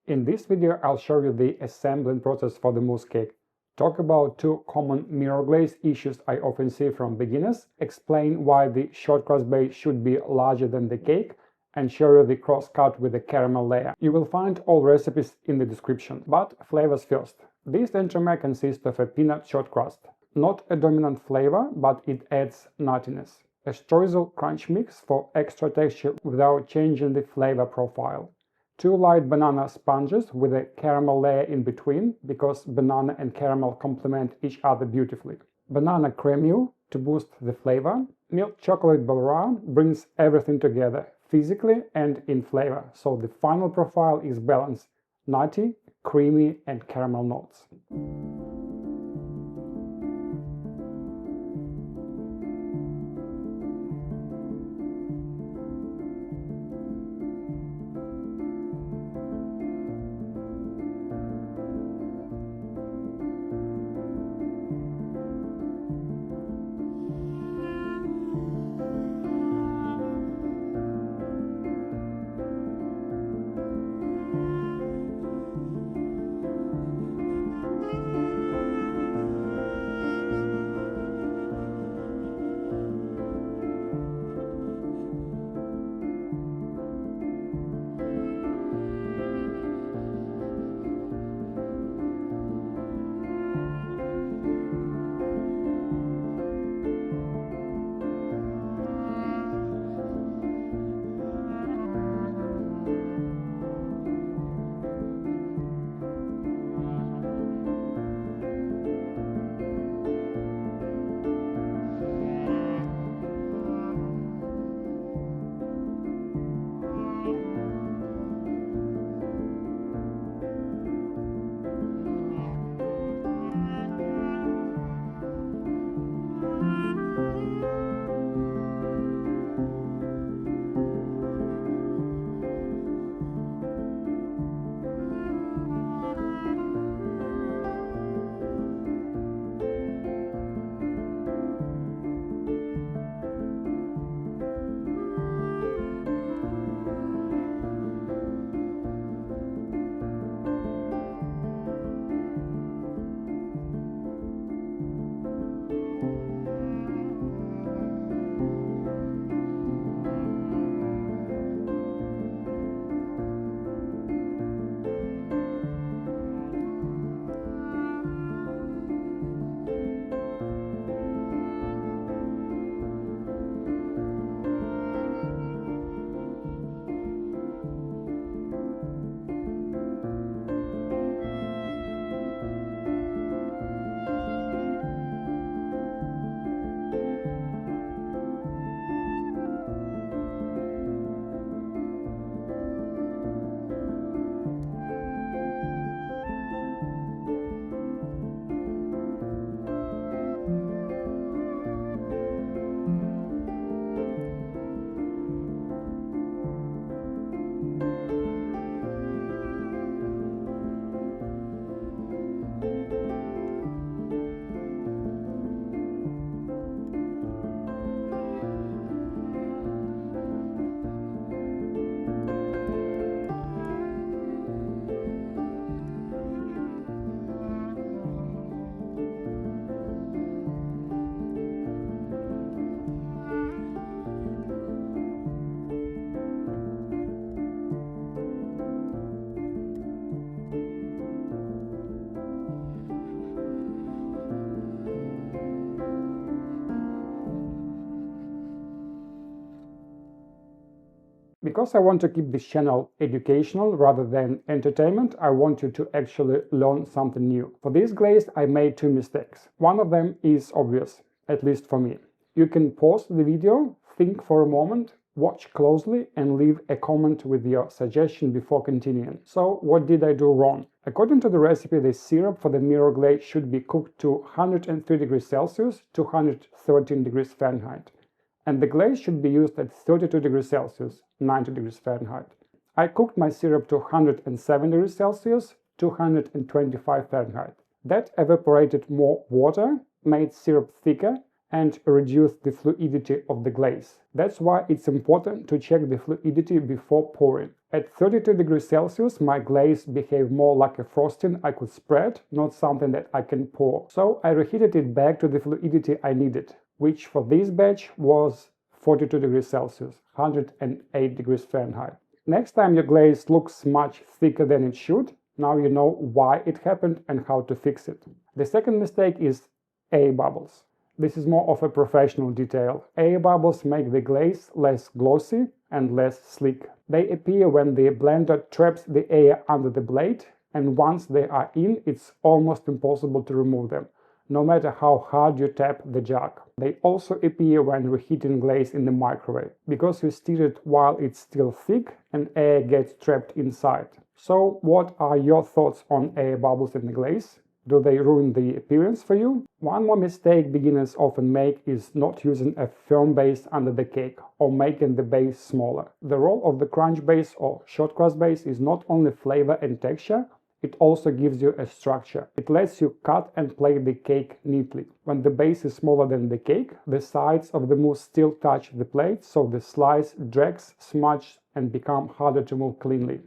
In this video I'll show you the assembling process for the mousse cake, talk about two common mirror glaze issues I often see from beginners, explain why the short crust base should be larger than the cake, and show you the cross cut with the caramel layer. You will find all recipes in the description, but flavors first. This entremet consists of a peanut short crust. Not a dominant flavor, but it adds nuttiness. A streusel crunch mix for extra texture without changing the flavor profile. Two light banana sponges with a caramel layer in between, because banana and caramel complement each other beautifully. Banana cremule to boost the flavor. Milk chocolate Bavarois brings everything together, physically and in flavor, so the final profile is balanced, nutty, creamy and caramel notes. Because I want to keep this channel educational rather than entertainment, I want you to actually learn something new. For this glaze I made two mistakes. One of them is obvious, at least for me. You can pause the video, think for a moment, watch closely and leave a comment with your suggestion before continuing. So what did I do wrong? According to the recipe, the syrup for the mirror glaze should be cooked to 103 degrees Celsius to 113 degrees Fahrenheit. And the glaze should be used at 32 degrees Celsius, 90 degrees Fahrenheit. I cooked my syrup to 107 degrees Celsius, 225 Fahrenheit. That evaporated more water, made syrup thicker, and reduce the fluidity of the glaze. That's why it's important to check the fluidity before pouring. At 32 degrees Celsius, my glaze behaved more like a frosting I could spread, not something that I can pour. So I reheated it back to the fluidity I needed, which for this batch was 42 degrees Celsius, 108 degrees Fahrenheit. Next time your glaze looks much thicker than it should, now you know why it happened and how to fix it. The second mistake is air bubbles. This is more of a professional detail. Air bubbles make the glaze less glossy and less sleek. They appear when the blender traps the air under the blade, and once they are in, it's almost impossible to remove them, no matter how hard you tap the jug. They also appear when reheating glaze in the microwave, because you stir it while it's still thick and air gets trapped inside. So what are your thoughts on air bubbles in the glaze? Do they ruin the appearance for you? One more mistake beginners often make is not using a firm base under the cake or making the base smaller. The role of the crunch base or short crust base is not only flavor and texture, it also gives you a structure. It lets you cut and plate the cake neatly. When the base is smaller than the cake, the sides of the mousse still touch the plate, so the slice drags, smudges, and become harder to move cleanly.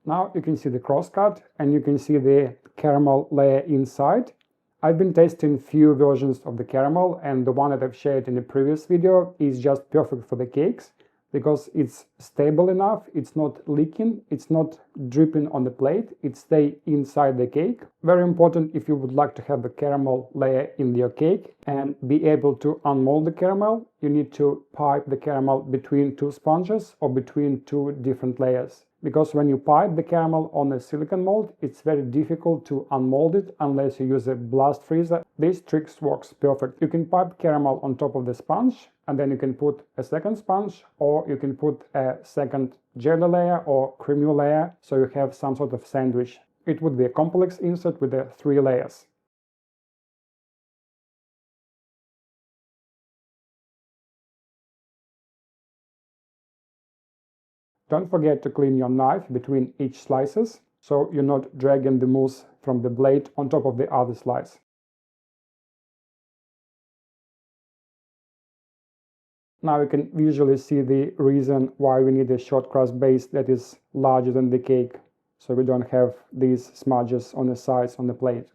Now you can see the crosscut and you can see the caramel layer inside. I've been testing few versions of the caramel, and the one that I've shared in the previous video is just perfect for the cakes because it's stable enough, it's not leaking, it's not dripping on the plate, it stays inside the cake. Very important if you would like to have the caramel layer in your cake and be able to unmold the caramel, you need to pipe the caramel between two sponges or between two different layers. Because when you pipe the caramel on a silicone mold, it's very difficult to unmold it unless you use a blast freezer. This trick works perfect. You can pipe caramel on top of the sponge, and then you can put a second sponge, or you can put a second jelly layer or creamy layer, so you have some sort of sandwich. It would be a complex insert with the 3 layers. Don't forget to clean your knife between each slices, so you're not dragging the mousse from the blade on top of the other slice. Now you can visually see the reason why we need a short crust base that is larger than the cake, so we don't have these smudges on the sides on the plate.